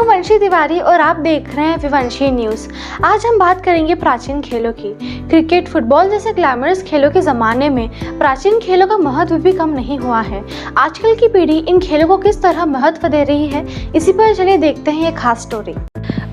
हूं वंशी तिवारी और आप देख रहे हैं विवंशी न्यूज़। आज हम बात करेंगे प्राचीन खेलों की। क्रिकेट, फुटबॉल जैसे ग्लैमरस खेलों के ज़माने में प्राचीन खेलों का महत्व भी कम नहीं हुआ है। आजकल की पीढ़ी इन खेलों को किस तरह महत्व दे रही है, इसी पर चलिए देखते हैं ये खास स्टोरी।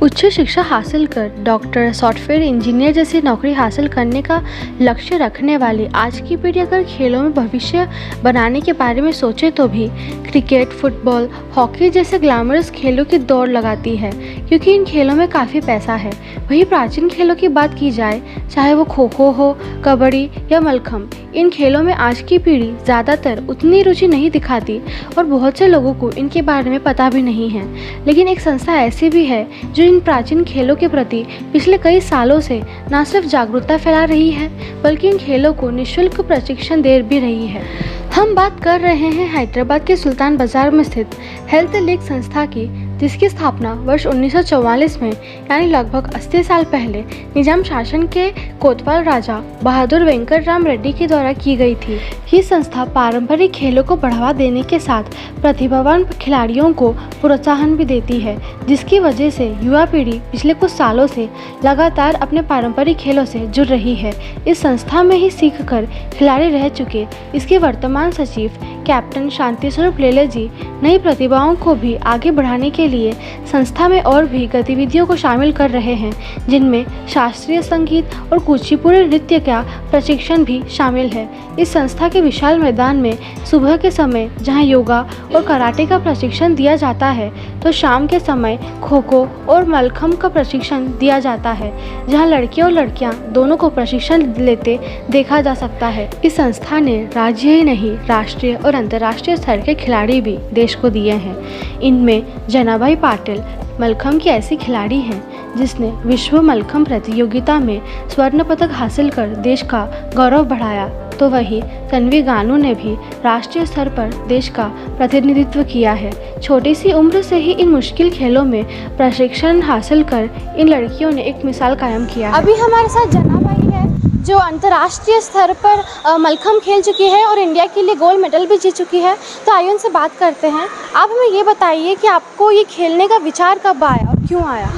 उच्च शिक्षा हासिल कर डॉक्टर, सॉफ्टवेयर इंजीनियर जैसी नौकरी हासिल करने का लक्ष्य रखने वाली आज की पीढ़ी अगर खेलों में भविष्य बनाने के बारे में सोचे तो भी क्रिकेट, फुटबॉल, हॉकी जैसे ग्लैमरस खेलों की दौड़ लगाती है, क्योंकि इन खेलों में काफ़ी पैसा है। वहीं प्राचीन खेलों की बात की जाए, चाहे वो खो खो हो, कबड्डी या मलखम्ब, इन खेलों में आज की पीढ़ी ज़्यादातर उतनी रुचि नहीं दिखाती और बहुत से लोगों को इनके बारे में पता भी नहीं है। लेकिन एक संस्था ऐसी भी है जो इन प्राचीन खेलों के प्रति पिछले कई सालों से न सिर्फ जागरूकता फैला रही है, बल्कि इन खेलों को निःशुल्क प्रशिक्षण दे भी रही है। हम बात कर रहे हैं हैदराबाद के सुल्तान बाजार में स्थित हेल्थ लीग संस्था की, जिसकी स्थापना वर्ष 1944 में यानी लगभग 80 साल पहले निजाम शासन के कोतवाल राजा बहादुर वेंकट राम रेड्डी के द्वारा की गई थी। ये संस्था पारंपरिक खेलों को बढ़ावा देने के साथ प्रतिभावान खिलाड़ियों को प्रोत्साहन भी देती है, जिसकी वजह से युवा पीढ़ी पिछले कुछ सालों से लगातार अपने पारंपरिक खेलों से जुड़ रही है। इस संस्था में ही सीखकर खिलाड़ी रह चुके इसके वर्तमान सचिव कैप्टन शांति स्वरूप लेले जी नई प्रतिभाओं को भी आगे बढ़ाने के लिए संस्था में और भी गतिविधियों को शामिल कर रहे हैं, जिनमें शास्त्रीय संगीत और कुचिपुड़ी नृत्य का प्रशिक्षण भी शामिल है। इस संस्था के विशाल मैदान में सुबह के समय जहां योगा और कराटे का प्रशिक्षण दिया जाता है, तो शाम के समय खो खो और मलखम्ब का प्रशिक्षण दिया जाता है, जहां लड़के और लड़कियां दोनों को प्रशिक्षण लेते देखा जा सकता है। इस संस्था ने राज्य ही नहीं, राष्ट्रीय और अंतर्राष्ट्रीय स्तर के खिलाड़ी भी देश को दिए हैं। इनमें जनाभाई पाटिल मलखम्ब की ऐसी खिलाड़ी हैं जिसने विश्व मलखम्ब प्रतियोगिता में स्वर्ण पदक हासिल कर देश का गौरव बढ़ाया, तो वहीं तन्वी गानू ने भी राष्ट्रीय स्तर पर देश का प्रतिनिधित्व किया है। छोटी सी उम्र से ही इन मुश्किल खेलों में प्रशिक्षण हासिल कर इन लड़कियों ने एक मिसाल कायम किया है। अभी हमारे साथ जनाभाई है जो अंतर्राष्ट्रीय स्तर पर मलखम्ब खेल चुकी है और इंडिया के लिए गोल्ड मेडल भी जीत चुकी है। तो आइए उनसे बात करते हैं। आप हमें ये बताइए कि आपको ये खेलने का विचार कब आया और क्यों आया?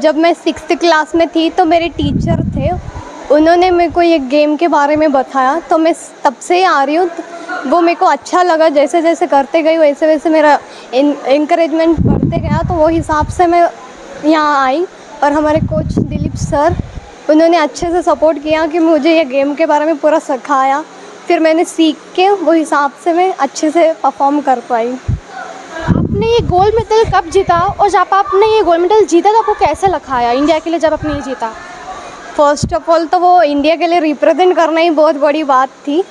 जब मैं 6th क्लास में थी तो मेरे टीचर थे, उन्होंने मेरे को ये गेम के बारे में बताया, तो मैं तब से ही आ रही हूँ। वो मेरे को अच्छा लगा, जैसे जैसे करते गई वैसे वैसे मेरा इनकरेजमेंट बढ़ते गया, तो वो हिसाब से मैं यहाँ आई। और हमारे कोच दिलीप सर, उन्होंने अच्छे से सपोर्ट किया कि मुझे ये गेम के बारे में पूरा सिखाया। फिर मैंने सीख के वो हिसाब से मैं अच्छे से परफॉर्म कर पाई। आपने ये गोल्ड मेडल कब जीता और जब आपने ये गोल्ड मेडल जीता तो आपको कैसे लगा इंडिया के लिए जब आपने ये जीता? फर्स्ट ऑफ ऑल तो वो इंडिया के लिए रिप्रेजेंट करना ही बहुत बड़ी बात थी।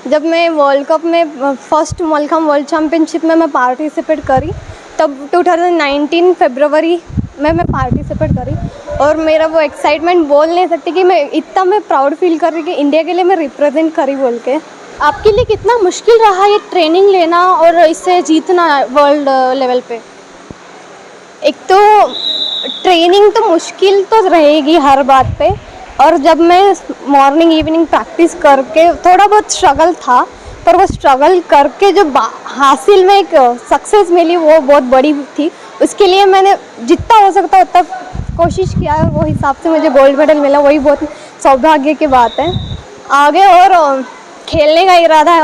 जब मैं वर्ल्ड कप में फर्स्ट मलखम्ब वर्ल्ड चैम्पियनशिप में मैं पार्टिसिपेट करी, तब 2019 फरवरी में मैं पार्टिसिपेट करी, और मेरा वो एक्साइटमेंट बोल नहीं सकती कि मैं प्राउड फील कर रही कि इंडिया के लिए मैं रिप्रेजेंट करी बोल के। आपके लिए कितना मुश्किल रहा ये ट्रेनिंग लेना और इससे जीतना वर्ल्ड लेवल पे? एक तो ट्रेनिंग तो मुश्किल तो रहेगी हर बात पे, और जब मैं मॉर्निंग इवनिंग प्रैक्टिस करके थोड़ा बहुत स्ट्रगल था, पर वो स्ट्रगल करके जो हासिल में एक सक्सेस मिली वो बहुत बड़ी थी। उसके लिए मैंने जितना हो सकता उतना कोशिश किया है, वो हिसाब से मुझे गोल्ड मेडल मिला, वही बहुत सौभाग्य की बात है। आगे और खेलने का इरादा है,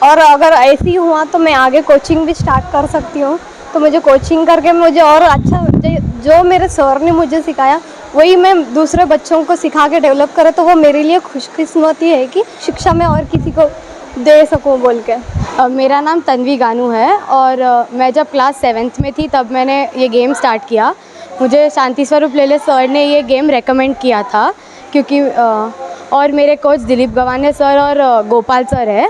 और अगर ऐसे ही हुआ तो मैं आगे कोचिंग भी स्टार्ट कर सकती हूँ। तो मुझे कोचिंग करके मुझे और अच्छा, जो मेरे सर ने मुझे सिखाया वही मैं दूसरे बच्चों को सिखा के डेवलप करें, तो वो मेरे लिए खुशकिस्मती है कि शिक्षा में और किसी को दे सकूँ बोल के। मेरा नाम तन्वी गानू है और मैं जब क्लास 7th में थी तब मैंने ये गेम स्टार्ट किया। मुझे शांति स्वरूप लेले सर ने ये गेम रेकमेंड किया था, क्योंकि और मेरे कोच दिलीप गवाने सर और गोपाल सर है।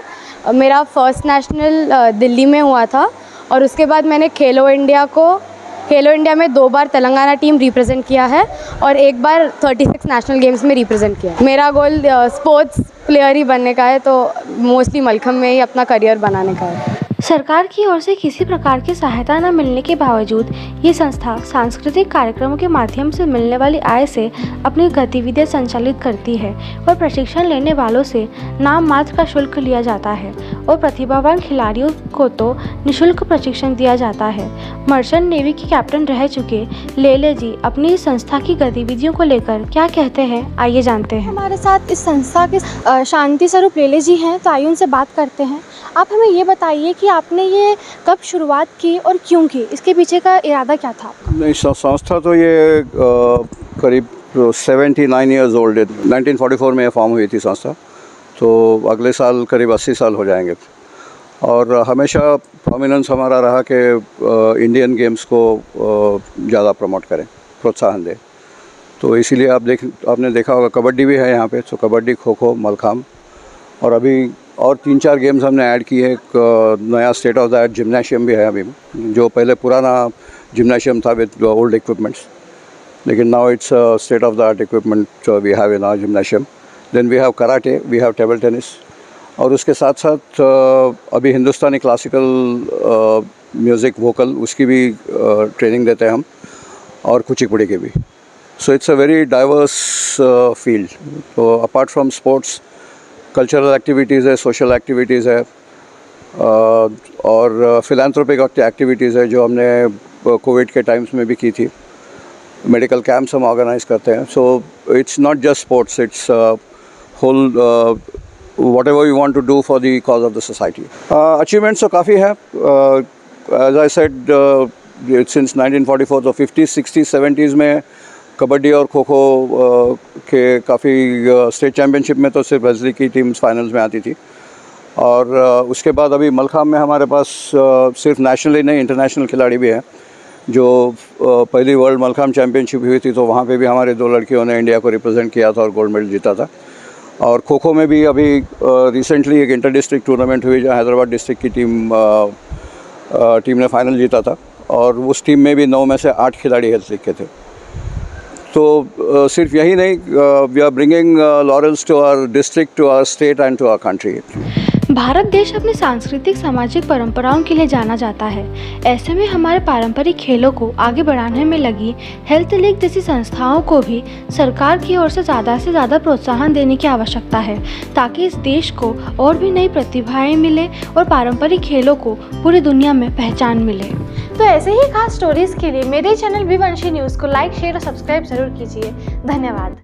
मेरा फर्स्ट नेशनल दिल्ली में हुआ था, और उसके बाद मैंने खेलो इंडिया में 2 बार तेलंगाना टीम रिप्रेजेंट किया है और 1 बार 36 नेशनल गेम्स में रिप्रेजेंट किया है। मेरा गोल स्पोर्ट्स प्लेयर ही बनने का है, तो मोस्टली मलखम्ब में ही अपना करियर बनाने का है। सरकार की ओर से किसी प्रकार की सहायता न मिलने के बावजूद ये संस्था सांस्कृतिक कार्यक्रमों के माध्यम से मिलने वाली आय से अपनी गतिविधियां संचालित करती है और प्रशिक्षण लेने वालों से नाम मात्र का शुल्क लिया जाता है और प्रतिभावान खिलाड़ियों को तो निःशुल्क प्रशिक्षण दिया जाता है। मर्चेंट नेवी के कैप्टन रह चुके लेले जी अपनी इस संस्था की गतिविधियों को लेकर क्या कहते हैं, आइए जानते हैं। हमारे साथ इस संस्था के शांति स्वरूप लेले जी हैं, तो आइए उनसे बात करते हैं। आप हमें ये बताइए कि आपने ये कब शुरुआत की और क्यों की, इसके पीछे का इरादा क्या था आपका? नहीं, संस्था तो ये करीब 79 ईयर्स ओल्ड है। 1944 में ये फॉर्म हुई थी संस्था, तो अगले साल करीब 80 साल हो जाएंगे। और हमेशा प्रोमिनेंस हमारा रहा कि इंडियन गेम्स को ज़्यादा प्रमोट करें, प्रोत्साहन दें। तो इसीलिए आपने देखा होगा कबड्डी भी है यहाँ पे, तो कबड्डी, खो खो, मलखाम और अभी और 3-4 गेम्स हमने ऐड किए हैं। एक नया state of the art gymnasium भी है अभी, जो पहले पुराना जिम्नाशियम था विद ओल्ड इक्विपमेंट्स, लेकिन now it's state of the art equipment we have in our gymnasium. Then we have karate, we have table tennis, और उसके साथ साथ अभी हिंदुस्तानी क्लासिकल म्यूज़िक वोकल उसकी भी ट्रेनिंग देते हैं हम, और कुचिपुड़ी की भी। So it's a very diverse field. तो apart from sports, cultural activities है, सोशल एक्टिविटीज़ है, और फिलैंथ्रोपिक एक्टिविटीज़ है जो हमने कोविड के टाइम्स में भी की थी। मेडिकल कैंप्स हम ऑर्गेनाइज करते हैं। So it's not just sports, it's whole whatever you want to do for the cause of the society. Achievements तो काफ़ी है। As I said, since 1944, तो 50s, 60s, 70s में कबड्डी और खो खो के काफ़ी स्टेट चैम्पियनशिप में तो सिर्फ रेसलिंग की टीम्स फाइनल्स में आती थी। और उसके बाद अभी मलखाम में हमारे पास सिर्फ नेशनली नहीं, इंटरनेशनल खिलाड़ी भी हैं। जो पहली वर्ल्ड मलखाम चैम्पियनशिप हुई थी, तो वहाँ पे भी हमारे 2 लड़कियों ने इंडिया को रिप्रेजेंट किया था और गोल्ड मेडल जीता था। और खो खो में भी अभी रिसेंटली एक इंटर डिस्ट्रिक्ट टूर्नामेंट हुई, जहाँ हैदराबाद डिस्ट्रिक्ट की टीम ने फाइनल जीता था, और उस टीम में भी 9 में से 8 खिलाड़ी हेल्थ लीग के थे। तो सिर्फ यही नहीं, we are bringing laurels to our district, to our state and to our country. Bharat देश अपनी सांस्कृतिक सामाजिक परंपराओं के लिए जाना जाता है। ऐसे में हमारे पारंपरिक खेलों को आगे बढ़ाने में लगी हेल्थ लीग जैसी संस्थाओं को भी सरकार की ओर से ज़्यादा प्रोत्साहन देने की आवश्यकता है, ताकि इस देश को और भी नई प्रतिभाएं मिले और पारंपरिक खेलों को पूरी दुनिया में पहचान मिले। तो ऐसे ही खास स्टोरीज के लिए मेरे चैनल विवंशी न्यूज़ को लाइक, शेयर और सब्सक्राइब जरूर कीजिए। धन्यवाद।